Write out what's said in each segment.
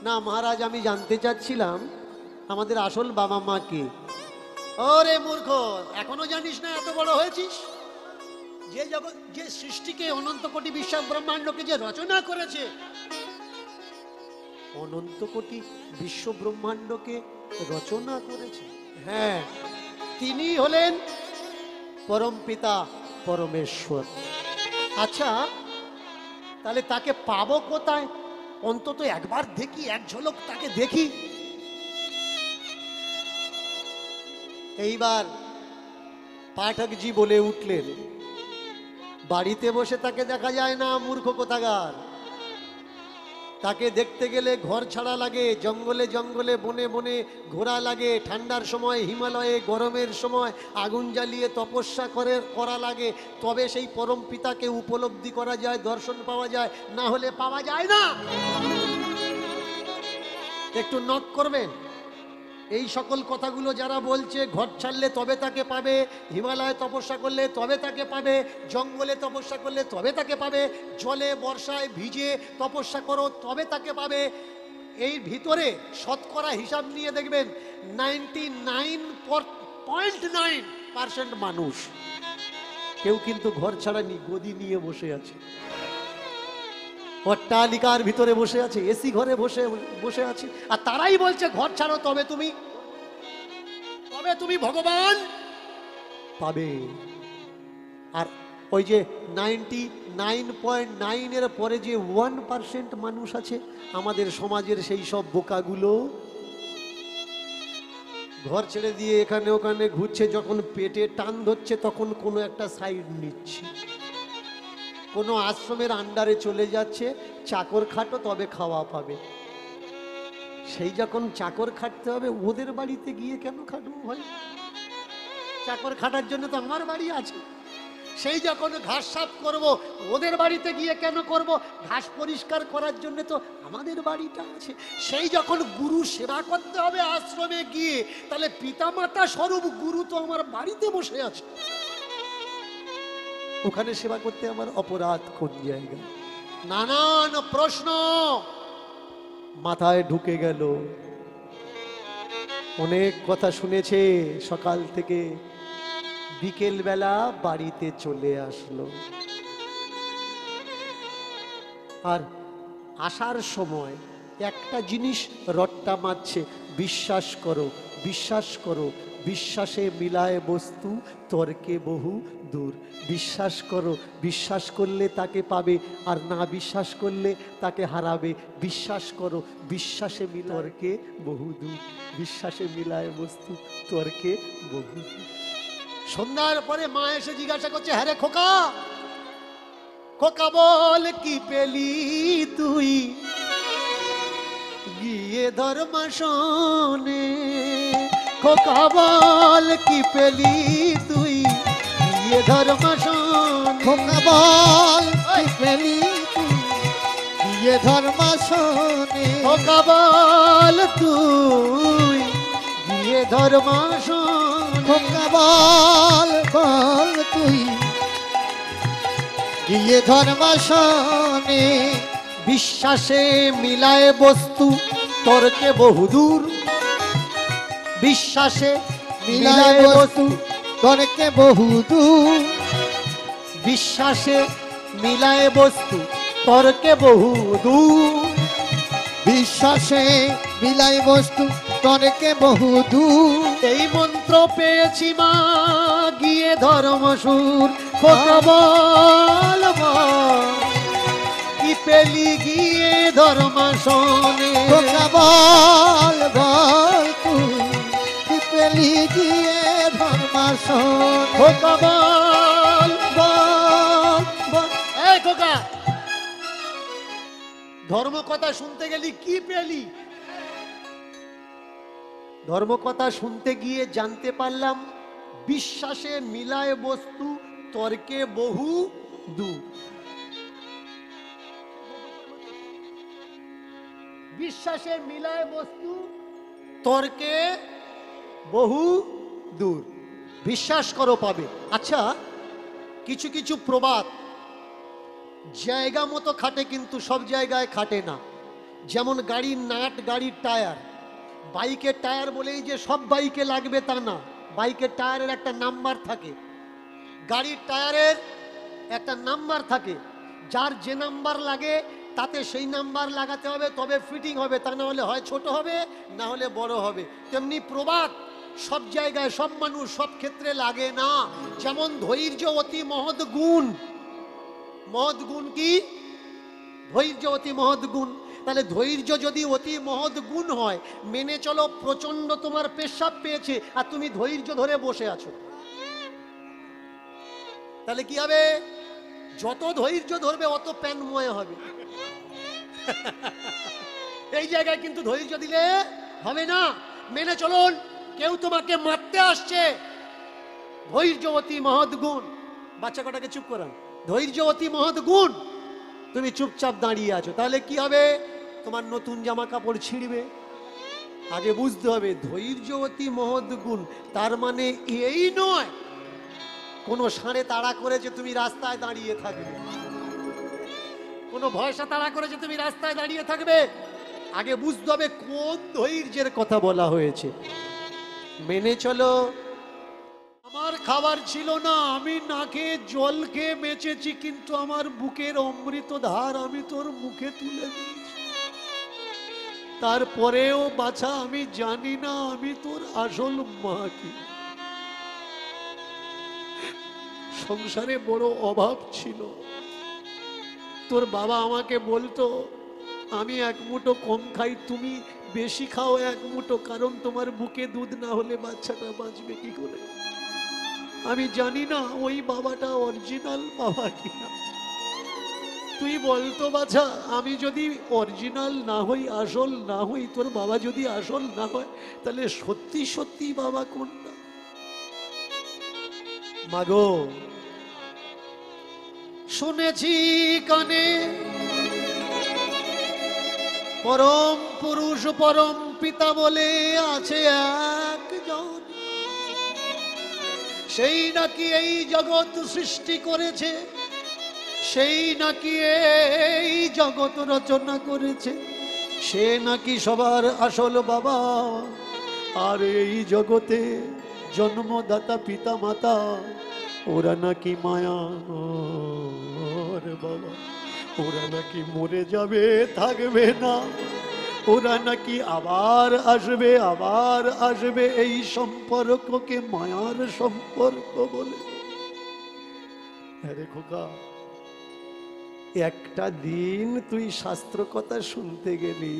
না মহারাজ, আমি জানতে চাচ্ছিলাম আমাদের আসল বাবা মা কে? ওরে মূর্খ, এখনো জানিস না? এত বড় হয়েছিস? যে জগৎ, যে সৃষ্টিকে, অনন্ত কোটি বিশ্ব ব্রহ্মাণ্ডকে যে রচনা করেছে, অনন্ত কোটি বিশ্ব ব্রহ্মাণ্ডকে রচনা করেছে, হ্যাঁ, তিনি হলেন পরম পিতা পরমেশ্বর। আচ্ছা, তাহলে তাকে পাবো কোথায়? অন্তত একবার দেখি, এক ঝলক তাকে দেখি। এইবার পাঠকজি বলে উঠলেন, বাড়িতে বসে তাকে দেখা যায় না মূর্খ কোথাকার। তাকে দেখতে গেলে ঘর ছাড়া লাগে, জঙ্গলে জঙ্গলে বনে বনে ঘোরা লাগে, ঠান্ডার সময় হিমালয়ে, গরমের সময় আগুন জ্বালিয়ে তপস্যা করা লাগে, তবে সেই পরম পিতাকে উপলব্ধি করা যায়, দর্শন পাওয়া যায়, না হলে পাওয়া যায় না। একটু নক করবেন। এই সকল কথাগুলো যারা বলছে, ঘর ছাড়লে তবে তাকে পাবে, হিমালয়ে তপস্যা করলে তবে তাকে পাবে, জঙ্গলে তপস্যা করলে তবে তাকে পাবে, জলে বর্ষায় ভিজে তপস্যা করো তবে তাকে পাবে, এই ভিতরে শতকরা হিসাব নিয়ে দেখবেন 99.9% মানুষ কেউ কিন্তু ঘর ছাড়ানি, গদি নিয়ে বসে আছে, অট্টালিকার ভিতরে বসে আছে, এসি ঘরে বসে আছে, আর তারাই বলছে ঘর ছাড়ো তবে তুমি ভগবান পাবে। আর ওই যে 99.9 এর পরে যে 1% মানুষ আছে আমাদের সমাজের, সেই সব বোকাগুলো ঘর ছেড়ে দিয়ে এখানে ওখানে ঘুরছে, যখন পেটে টান ধরছে তখন কোনো একটা সাইড নিচ্ছে, কোনো আশ্রমের আন্ডারে চলে যাচ্ছে, চাকর খাটো তবে খাওয়া পাবে। সেই যখন চাকর খাটতে হবে, ওদের বাড়িতে গিয়ে কেন খাটবো ভাই? চাকর খাটার জন্য তো আমার বাড়ি আছে। সেই যখন ঘাস সাফ করব, ওদের বাড়িতে গিয়ে কেন করব? ঘাস পরিষ্কার করার জন্য তো আমাদের বাড়িটা আছে। সেই যখন গুরু সেবা করতে হবে আশ্রমে গিয়ে, তাহলে পিতামাতা স্বরূপ গুরু তো আমার বাড়িতে বসে আছে, ওখানে সেবা করতে আমার অপরাধ কোন জায়গায়? নানান প্রশ্ন মাথায় ঢুকে গেল। অনেক কথা শুনেছে, সকাল থেকে বিকেল বেলা বাড়িতে চলে আসলো, আর আসার সময় একটা জিনিস রট্টা মারছে, বিশ্বাস করো, বিশ্বাস করো, বিশ্বাসে মিলায় বস্তু, তর্কে বহু দূর। বিশ্বাস করো, বিশ্বাস করলে তাকে পাবে, আর না বিশ্বাস করলে তাকে হারাবে। বিশ্বাস করো, বিশ্বাসে তর্কে বহু দূর, বিশ্বাসে মিলায় বস্তু, তর্কে বহু দূর। সন্ধ্যার পরে মা এসে জিজ্ঞাসা করছে, হ্যাঁ রে খোকা, খোকা বল কি পেলি তুই গিয়ে ধর্মাসনে? খোকা বল কি পেলি তুই গিয়ে ধর্মাসনে? খোকা বল কি পেলি তুই গিয়ে ধর্মাসনে? খোকা বল তুই গিয়ে ধর্মাসনে? খোকা বল বল তুই গিয়ে ধর্মাসনে? বিশ্বাসে মিলায় বস্তু, তর্কে বহুদূর। বিশ্বাসে মিলায় বস্তু, তর্কে বহুদূর। বিশ্বাসে মিলায় বস্তু, তর্কে বহুদূর। বিশ্বাসে মিলায় বস্তু, তর্কে বহুদূর। এই মন্ত্র পেয়েছি মা গিয়ে ধর্মসুর। খোকা বল কি পেলি গিয়ে ধর্মাসনে? খোকা বল বল তুই কি পেলি গিয়ে ধর্মাসনে? খোকা বল বল বল। এই খোকা, ধর্ম কথা শুনতে গেলি, কি পেলি? ধর্ম কথা শুনতে গিয়ে জানতে পারলাম, বিশ্বাসে মিলায় বস্তু, তর্কে বহু দূর। বিশ্বাসে মিলায় বস্তু, তর্কে বহু দূর। বিশ্বাস করো পাবে। আচ্ছা, কিছু কিছু প্রবাদ জায়গা মতো খাটে, কিন্তু সব জায়গায় খাটে না। যেমন গাড়ির নাট, গাড়ির টায়ার। বাইকের টায়ার বলেই যে সব বাইকে লাগবে তা না, বাইকের টায়ারের একটা নাম্বার থাকে, গাড়ির টায়ারের একটা নাম্বার থাকে, যার যে নাম্বার লাগে তাতে সেই নাম্বার লাগাতে হবে, তবে ফিটিং হবে, তা না হলে হয় ছোট হবে, না হলে বড় হবে। তেমনি প্রবাদ সব জায়গায়, সব মানুষ, সব ক্ষেত্রে লাগে না। যেমন ধৈর্য অতি মহৎ গুণ। মহৎ গুণ কি? ধৈর্য অতি মহৎ গুণ। তাহলে ধৈর্য যদি অতি মহৎ গুণ হয়, মেনে চলো প্রচন্ড তোমার পেশাব পেয়েছে আর তুমি ধৈর্য ধরে বসে আছো, তাহলে কি হবে? যত ধৈর্য ধরবে অত প্যানময় হবে। এই জায়গায় কিন্তু ধৈর্য দিলে হবে না। মেনে চলুন, কেউ তোমাকে মারতে আসছে, ধৈর্য অতি মহৎ গুণ। বাচ্চা কটাকে চুপ করান। ধৈর্য অতি মহৎ গুণ, তুমি চুপচাপ দাঁড়িয়ে আছো, তাহলে কি হবে? তোমার নতুন জামা কাপড় ছিঁড়বে। আগে বুঝতে হবে ধৈর্য অতি মহৎ গুণ, তার মানে এই নয় কোনো ষাঁড়ে তাড়া করেছে তুমি রাস্তায় দাঁড়িয়ে থাকবে, কোনো ভয়সা তাড়া করেছে তুমি রাস্তায় দাঁড়িয়ে থাকবে। আগে বুঝতে হবে কোন ধৈর্যের কথা বলা হয়েছে। মেনে চলো। আমার খাবার ছিল না, আমি না খেয়ে জল খেয়ে বেঁচেছি, কিন্তু আমার বুকের অমৃত ধার আমি তোর মুখে তুলে দিয়েছি। তারপরেও বাছা আমি জানি না আমি তোর আসল মা কি। সংসারে বড় অভাব ছিল, তোর বাবা আমাকে বলতো আমি এক মুঠো কম খাই, তুমি বেশি খাও এক মুঠো, কারণ তোমার বুকে দুধ না হলে বাচ্চাটা বাঁচবে কি করে। আমি জানি না ওই বাবাটা অরিজিনাল বাবা কিনা। তুই বলতো বাছা, আমি যদি অরিজিনাল না হই, আসল না হই, তোর বাবা যদি আসল না হয়, তাহলে সত্যি সত্যি বাবা কোনটা? মাগো শুনেছি কানে, পরম পুরুষ পরম পিতা বলে আছে একজন, সেই নাকি এই জগৎ সৃষ্টি করেছে, সেই নাকি এই জগৎ রচনা করেছে, সে নাকি সবার আসল বাবা। আর এই জগতে জন্মদাতা পিতা মাতা ওরা নাকি মায়া বাবা, ওরা নাকি মরে যাবে, থাকবে না, ওরা নাকি আবার আসবে, আবার আসবে। এই সম্পর্ককে মায়ার সম্পর্ক বলে। আরে খোকা, একটা দিন তুই শাস্ত্র কথা শুনতে গেলি,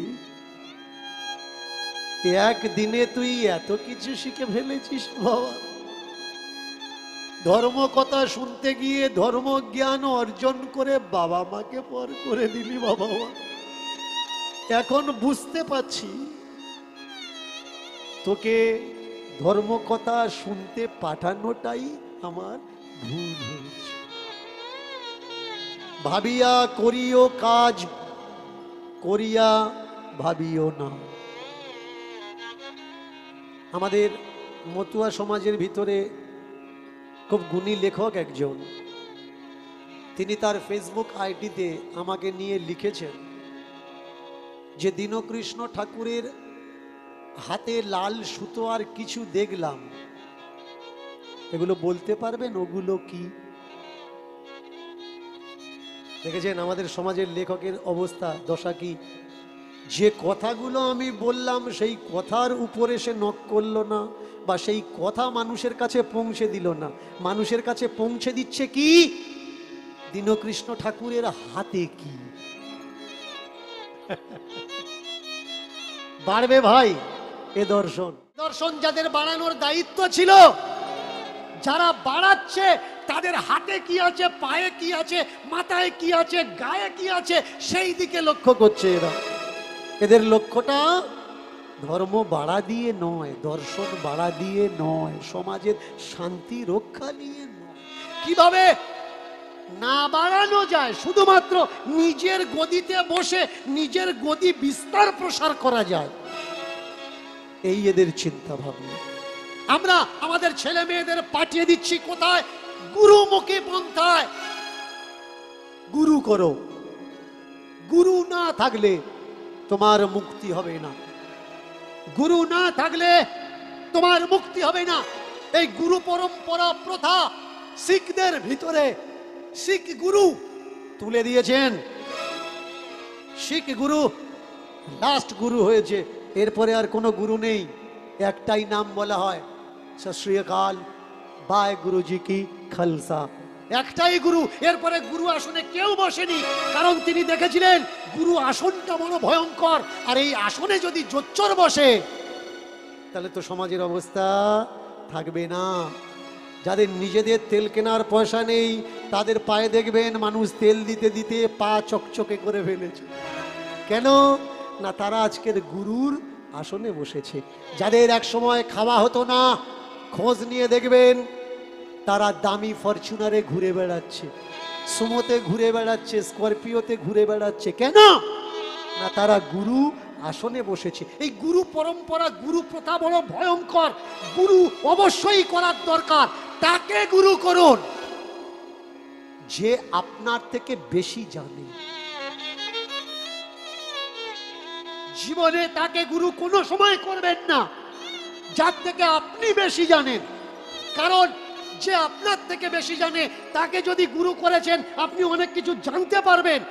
একদিনে তুই এত কিছু শিখে ফেলেছিস বাবা। ধর্ম কথা শুনতে গিয়ে ধর্ম জ্ঞান অর্জন করে বাবা মাকে পর করে দিলি বাবা। এখন বুঝতে পারছি তোকে ধর্ম কথা শুনতে পাঠানোটাই আমার ভুল হয়েছে। ভাবিয়া করিও কাজ, করিয়া ভাবিও না। আমাদের মতুয়া সমাজের ভিতরে খুব গুণী লেখক একজন, তিনি তার ফেসবুক আইডিতে আমাকে নিয়ে লিখেছেন যে দীনকৃষ্ণ ঠাকুরের হাতে লাল সুতো আর কিছু দেখলাম, এগুলো বলতে পারবেন ওগুলো কি? দেখেছেন আমাদের সমাজের লেখকের অবস্থা, দশা কি? যে কথাগুলো আমি বললাম সেই কথার উপরে সে নক করলো না, বা সেই কথা মানুষের কাছে পৌঁছে দিল না। মানুষের কাছে পৌঁছে দিচ্ছে কি? দীনকৃষ্ণ ঠাকুরের হাতে কি। বাড়বে ভাই এ দর্শন। দর্শন যাদের বাড়ানোর দায়িত্ব ছিল, যারা বাড়াচ্ছে তাদের হাতে কি আছে, পায়ে কি আছে, মাথায় কি আছে, গায়ে কি আছে, সেই দিকে লক্ষ্য করছে এরা। এদের লক্ষ্যটা ধর্ম বাড়া দিয়ে নয়, দর্শন বাড়া দিয়ে নয়, সমাজের শান্তি রক্ষা নিয়ে নয়। কিভাবে না বাড়ানো যায়, শুধুমাত্র নিজের গদিতে বসে নিজের গদি বিস্তার প্রসার করা যায়, এই এদের চিন্তা ভাবনা। আমরা আমাদের ছেলে মেয়েদের পাঠিয়ে দিচ্ছি কোথায়? গুরুমুখী পন্থায়। গুরু করো, গুরু না থাকলে তোমার মুক্তি হবে না। গুরু না থাকলে তোমার মুক্তি হবে না। এই গুরু পরম্পরা প্রথা শিখদের ভিতরে শিখ গুরু তুলে দিয়েছেন। শিখ গুরু লাস্ট গুরু হয়েছে, এরপরে আর কোনো গুরু নেই। একটাই নাম বলা হয়, সত শ্রী অকাল, বায় গুরুজি কি খালসা। একটাই গুরু, এরপরে গুরু আসনে কেউ বসেনি, কারণ তিনি দেখেছিলেন গুরু আসনটা বড় ভয়ঙ্কর, আর এই আসনে যদি জোচ্চর বসে তাহলে তো সমাজের অবস্থা থাকবে না। যাদের নিজেদের তেল কেনার পয়সা নেই তাদের পায়ে দেখবেন মানুষ তেল দিতে দিতে পা চকচকে করে ফেলেছে। কেন না, তারা আজকের গুরুর আসনে বসেছে। যাদের এক সময় খাওয়া হতো না, খোঁজ নিয়ে দেখবেন তারা দামি ফরচুনারে ঘুরে বেড়াচ্ছে, সুমোতে ঘুরে বেড়াচ্ছে, স্করপিওতে ঘুরে বেড়াচ্ছে। কেন না, তারা গুরু আসনে বসেছে। এই গুরু পরম্পরা, গুরু প্রথা বড় ভয়ঙ্কর। গুরু অবশ্যই করার দরকার। তাকে গুরু করুন যে আপনার থেকে বেশি জানে। জীবনে তাকে গুরু কোনো সময় করবেন না যার থেকে আপনি বেশি জানেন, কারণ যে আপনার থেকে বেশি জানে তাকে যদি গুরু করেছেন আপনি অনেক কিছু জানতে পারবেন।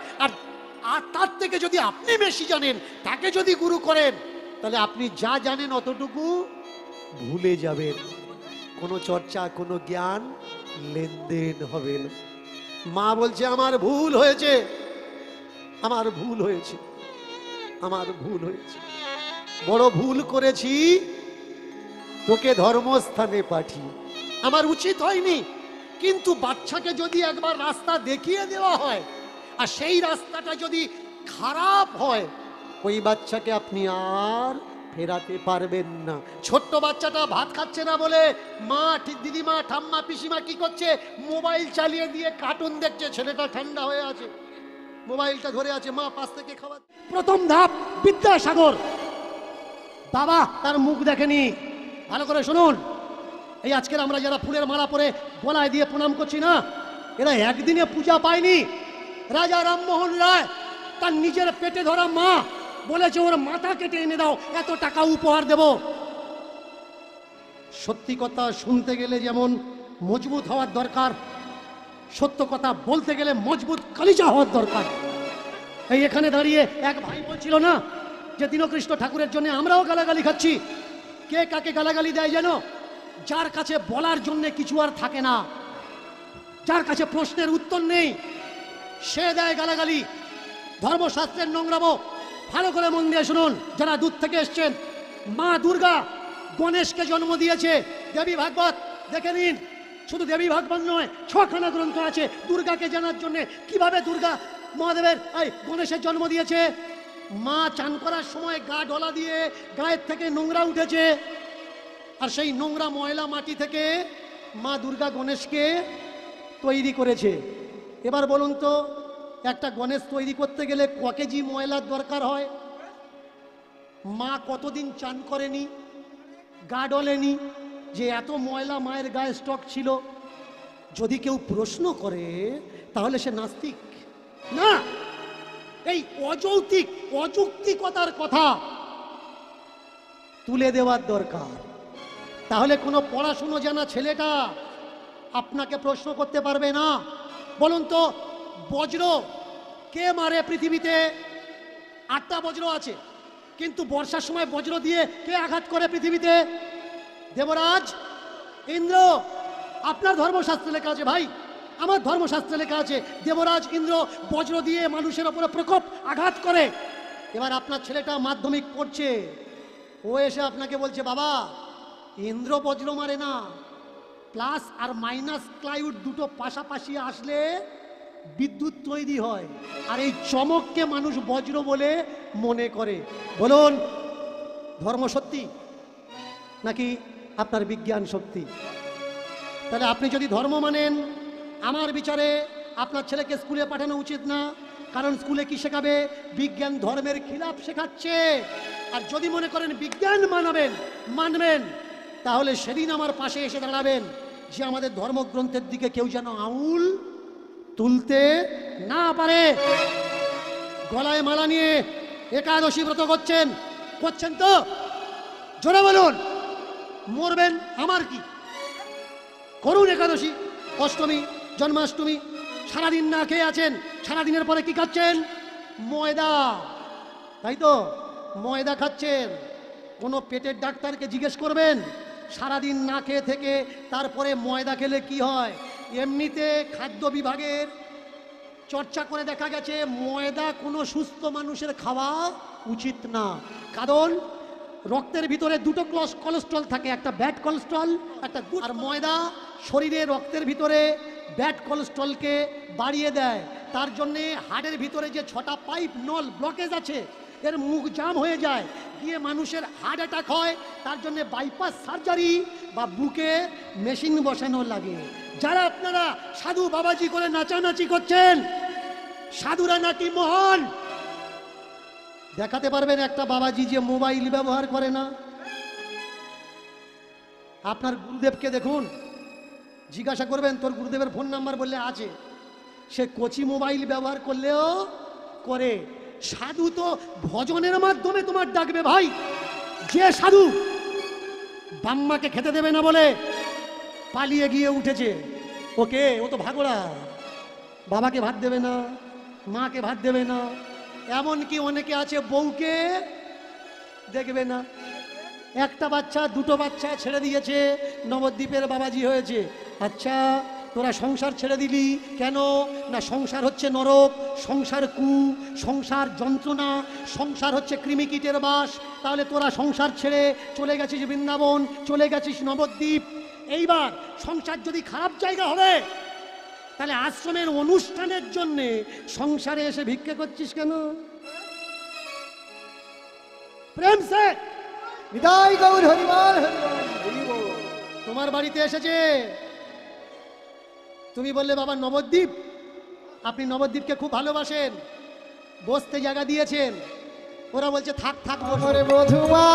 আর তার থেকে যদি আপনি বেশি জানেন, তাকে যদি গুরু করেন, তাহলে আপনি যা জানেন অতটুকু ভুলে যাবেন। কোনো চর্চা, কোনো জ্ঞান লেনদেন হবে না। মা বলছে আমার ভুল হয়েছে, আমার ভুল হয়েছে, আমার ভুল হয়েছে, বড় ভুল করেছি, তোকে ধর্মস্থানে পাঠিয়ে। আমার উচিত হয়নি, কিন্তু বাচ্চাকে যদি একবার রাস্তা দেখিয়ে দেওয়া হয় আর সেই রাস্তাটা যদি খারাপ হয়, ওই বাচ্চাকে আপনি আর ফেরাতে পারবেন না। ছোট্ট বাচ্চাটা ভাত খাচ্ছে না বলে মা, দিদিমা, ঠাম্মা, পিসিমা কি করছে, মোবাইল চালিয়ে দিয়ে কার্টুন দেখছে। ছেলেটা ঠান্ডা হয়ে আছে, মোবাইলটা ধরে আছে, মা পাশ থেকে খাওয়া। প্রথম ধাপ বিদ্যাসাগর, বাবা তার মুখ দেখেনি। ভালো করে শুনুন, এই আজকের আমরা যারা ফুলের মালা পরে গলায় দিয়ে প্রণাম করছি না, এরা একদিনে পূজা পায়নি। রাজা রামমোহন রায় তার নিজের পেটে ধরা মা বলেছে ওর মাথা কেটে এনে দাও, এত টাকা উপহার দেব। সত্যি কথা শুনতে গেলে যেমন মজবুত হওয়ার দরকার, সত্য কথা বলতে গেলে মজবুত কলিজা হওয়ার দরকার। এই এখানে দাঁড়িয়ে এক ভাই বলছিল না যে দীনকৃষ্ণ ঠাকুরের জন্য আমরাও গালাগালি খাচ্ছি। কে কাকে গালাগালি দেয় যেন? যার কাছে বলার জন্য কিছু আর থাকে না, যার কাছে প্রশ্নের উত্তর নেই, সে দেয় গালাগালি। ধর্মশাস্ত্রের নোংরামো ভালো করে মন দিয়ে শুনুন। যারা দূর থেকে এসছেন, মা দুর্গা গণেশকে জন্ম দিয়েছে। দেবী ভাগবত দেখে নিন, শুধু দেবী ভাগবত নয়, 6খানা গ্রন্থ আছে দুর্গাকে জানার জন্য, কিভাবে দুর্গা মহাদেবের গণেশের জন্ম দিয়েছে। মা চান করার সময় গা ডলা দিয়ে গায়ের থেকে নোংরা উঠেছে, আর সেই নোংরা ময়লা মাটি থেকে মা দুর্গা গণেশকে তৈরি করেছে। এবার বলুন তো, একটা গণেশ তৈরি করতে গেলে ক কেজি ময়লার দরকার হয়? মা কতদিন চান করেনি, গা ডলেনি, যে এত ময়লা মায়ের গায়ে স্টক ছিল? যদি কেউ প্রশ্ন করে তাহলে সে নাস্তিক না। এই অযৌক্তিক অযৌক্তিকতার কথা তুলে দেওয়ার দরকার। তাহলে কোনো পড়াশুনো জানা ছেলেটা আপনাকে প্রশ্ন করতে পারবে না। বলুন তো, বজ্র কে মারে পৃথিবীতে? 8টা বজ্র আছে, কিন্তু বর্ষার সময় বজ্র দিয়ে কে আঘাত করে পৃথিবীতে? দেবরাজ ইন্দ্র। আপনার ধর্মশাস্ত্রে লেখা আছে ভাই, আমার ধর্মশাস্ত্রে লেখা আছে দেবরাজ ইন্দ্র বজ্র দিয়ে মানুষের ওপরে প্রকোপ আঘাত করে। এবার আপনার ছেলেটা মাধ্যমিক পড়ছে, ও এসে আপনাকে বলছে বাবা ইন্দ্র বজ্র মারে না, প্লাস আর মাইনাস ক্লাইউড দুটো পাশাপাশি আসলে বিদ্যুৎ তৈরি হয়, আর এই চমককে মানুষ বজ্র বলে মনে করে। বলুন, ধর্ম সত্যি নাকি আপনার বিজ্ঞান সত্যি? তাহলে আপনি যদি ধর্ম মানেন, আমার বিচারে আপনার ছেলেকে স্কুলে পাঠানো উচিত না, কারণ স্কুলে কি শেখাবে? বিজ্ঞান ধর্মের খিলাফ শেখাচ্ছে। আর যদি মনে করেন বিজ্ঞান মানবেন, তাহলে সেদিন আমার পাশে এসে দাঁড়াবেন যে আমাদের ধর্মগ্রন্থের দিকে কেউ যেন আঙুল তুলতে না পারে। গলায় মালা নিয়ে একাদশী ব্রত করছেন, করছেন তো? জোরে বলুন। মরবেন আমার কি, করুন একাদশী, অষ্টমী, জন্মাষ্টমী, সারাদিন না খেয়ে আছেন, সারাদিনের পরে কি খাচ্ছেন? ময়দা, তাই তো? ময়দা খাচ্ছেন। কোনো পেটের ডাক্তারকে জিজ্ঞেস করবেন সারাদিন না খেয়ে থেকে তারপরে ময়দা খেলে কি হয়। এমনিতে খাদ্য বিভাগের চর্চা করে দেখা গেছে ময়দা কোনো সুস্থ মানুষের খাওয়া উচিত না। কারণ রক্তের ভিতরে দুটো কোলেস্ট্রল থাকে, একটা ব্যাড কোলেস্ট্রল, একটা গুড। আর ময়দা শরীরে রক্তের ভিতরে ব্যাড কোলেস্ট্রলকে বাড়িয়ে দেয়। তার জন্যে হাড়ের ভিতরে যে 6টা পাইপ নল ব্লকেজ আছে এর মুখ জাম হয়ে যায়, গিয়ে মানুষের হার্ট অ্যাটাক হয়। তার জন্য বাইপাস সার্জারি বা বুকে মেশিন বসানো লাগে। যারা আপনারা সাধু বাবাজি করে নাচানাচি করছেন, সাধুরা নাকি মহান, দেখাতে পারবেন একটা বাবাজি যে মোবাইল ব্যবহার করে না? আপনার গুরুদেবকে দেখুন, জিজ্ঞাসা করবেন তোর গুরুদেবের ফোন নাম্বার, বললে আছে। সে কচি মোবাইল ব্যবহার করলেও করে। সাধু তো ভজনের মাধ্যমে তোমার ডাকবে ভাই। যে সাধু বাম্মাকে খেতে দেবে না বলে পালিয়ে গিয়ে উঠেছে, ওকে, ও তো ভাগড়া, বাবাকে ভাত দেবে না, মাকে ভাত দেবে না, এমনকি অনেকে আছে বউকে দেখবে না। একটা বাচ্চা, দুটো বাচ্চা ছেড়ে দিয়েছে, নবদ্বীপের বাবাজি হয়েছে। আচ্ছা তোরা সংসার ছেড়ে দিলি কেন? না সংসার হচ্ছে নরক, সংসার কু, সংসার যন্ত্রণা, সংসার হচ্ছে কৃমিকীটের বাস। তাহলে তোরা সংসার ছেড়ে চলে গেছিস বৃন্দাবন, চলে গেছিস নবদ্বীপ। এইবার সংসার যদি খারাপ জায়গা হবে, তাহলে আশ্রমের অনুষ্ঠানের জন্যে সংসারে এসে ভিক্ষে করছিস কেন? প্রেম সে বিদায় গৌর হরিবল হরিবল। তোমার বাড়িতে এসেছে, তুমি বললে বাবা নবদ্বীপ, আপনি নবদ্বীপকে খুব ভালোবাসেন, বসতে জায়গা দিয়েছেন। ওরা বলছে থাক থাক বসো। আমার বধুয়া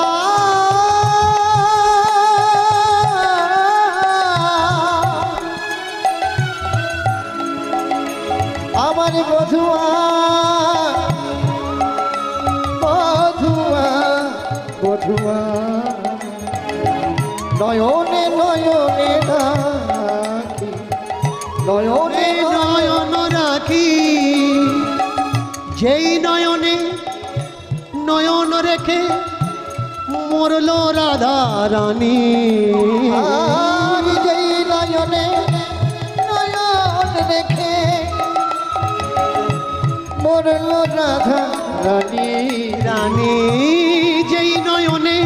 আমার বধুয়া বধুয়া বধুয়া নয়নে নয়নে রাখি নয়নে নয়ন রাখি, যেই নয়নে নয়ন রেখে মরল রাধা রানী। আর যেই নয়নে নয়ন রেখে মরল রাধা রানী রানী, যেই নয়নে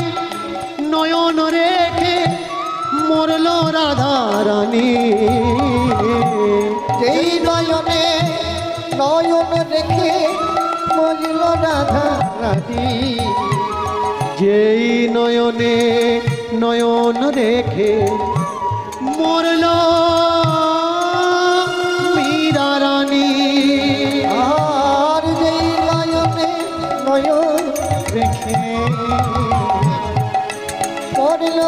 নয়ন রেখে মরল রাধা রানী। যেই নয়নে নয়ন রেখে মরল রাধা রানী। যেই নয়নে নয়ন রেখে মরল মীরা রানী। আর যেই নয়নে নয়ন রেখে মরল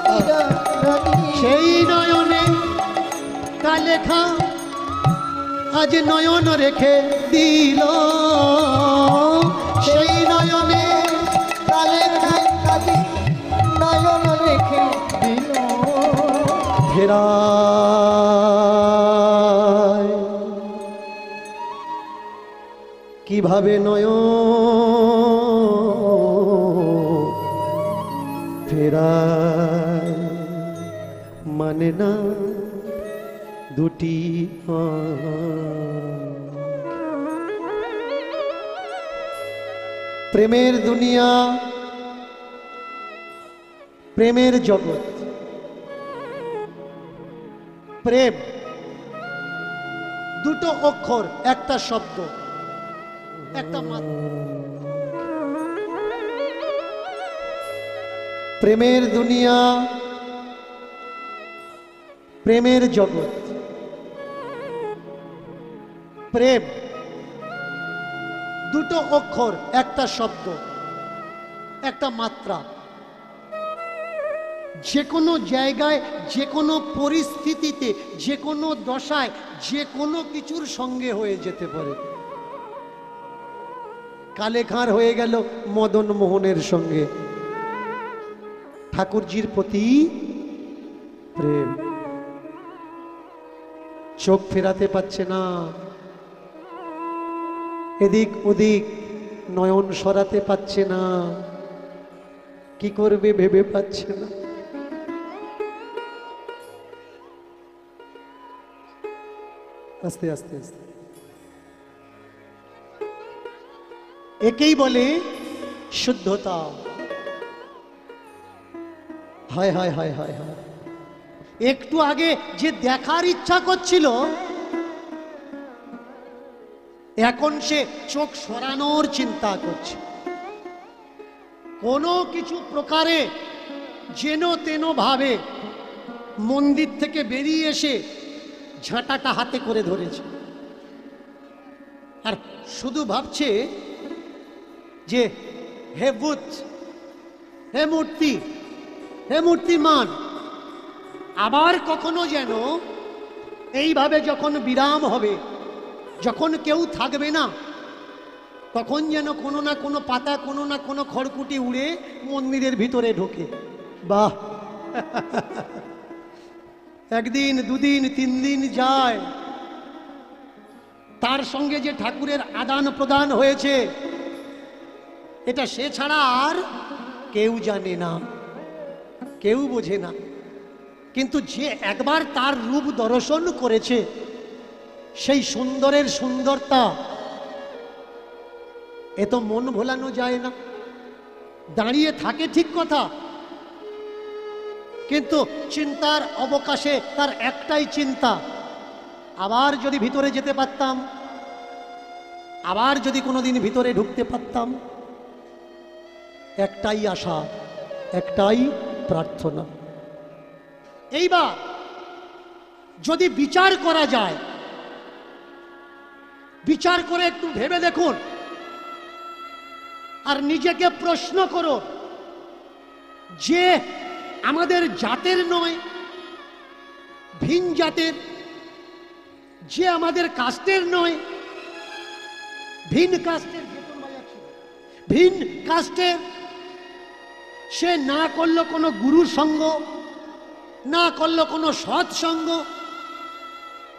মীরা রানী। সেই নয়নে কালেখা আজ নয়ন রেখে দিল, সেই নয়নে কালে খাই কাজে নয়ন রেখে দিল। ফেরায় কিভাবে নয়ন ফেরায়, মানে না দুটি প্রেমের দুনিয়া, প্রেমের জগৎ। প্রেম দুটো অক্ষর, একটা শব্দ, একটা মাত্রা। প্রেমের দুনিয়া, প্রেমের জগৎ। প্রেম দুটো অক্ষর, একটা শব্দ, একটা মাত্রা। যে কোনো জায়গায়, যে কোনো পরিস্থিতিতে, যে কোনো দশায়, যে কোনো কিছুর সঙ্গে হয়ে যেতে পারে। কালে খাঁর হয়ে গেল মদন মোহনের সঙ্গে। ঠাকুরজির প্রতি প্রেম, চোখ ফেরাতে পারছে না, এদিক ওদিক নয়ন সরাতে পারছে না, কি করবে ভেবে পাচ্ছে না। আস্তে আস্তে আস্তে, একেই বলে শুদ্ধতা। হায় হায় হায় হায় হায়, একটু আগে যে দেখার ইচ্ছা করছিল, এখন সে চোখ সরানোর চিন্তা করছে। কোনো কিছু প্রকারে যেন তেন ভাবে মন্দির থেকে বেরিয়ে এসে ঝাঁটাটা হাতে করে ধরেছে, আর শুধু ভাবছে যে হে বুদ্ধ, হে মূর্তি, হে মূর্তিমান, আবার কখনো যেন এইভাবে যখন বিরাম হবে, যখন কেউ থাকবে না, তখন যেন কোনো না কোনো পাতা, কোনো না কোনো খড়কুটি উড়ে মন্দিরের ভিতরে ঢোকে। বাহ! একদিন, দুদিন, 3 দিন যায়, তার সঙ্গে যে ঠাকুরের আদান প্রদান হয়েছে, এটা সে ছাড়া আর কেউ জানে না, কেউ বোঝে না। কিন্তু যে একবার তার রূপ দর্শন করেছে, সেই সুন্দরের সুন্দরতা এ তো মন ভোলানো যায় না। দাঁড়িয়ে থাকে ঠিক কথা, কিন্তু চিন্তার অবকাশে তার একটাই চিন্তা, আবার যদি ভিতরে যেতে পারতাম, আবার যদি কোনোদিন ভিতরে ঢুকতে পারতাম। একটাই আশা, একটাই প্রার্থনা। এইবার যদি বিচার করা যায়, বিচার করে একটু ভেবে দেখুন আর নিজেকে প্রশ্ন করো, যে আমাদের জাতের নয়, ভিন জাতের, যে আমাদের কাস্টের নয়, ভিন কাস্টের, ভিন কাস্টের, সে না করলো কোনো গুরুর সঙ্গ, না করলো কোনো সৎসঙ্গ,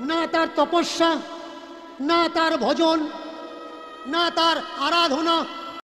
না তার তপস্যা, না তার ভজন, না তার আরাধনা,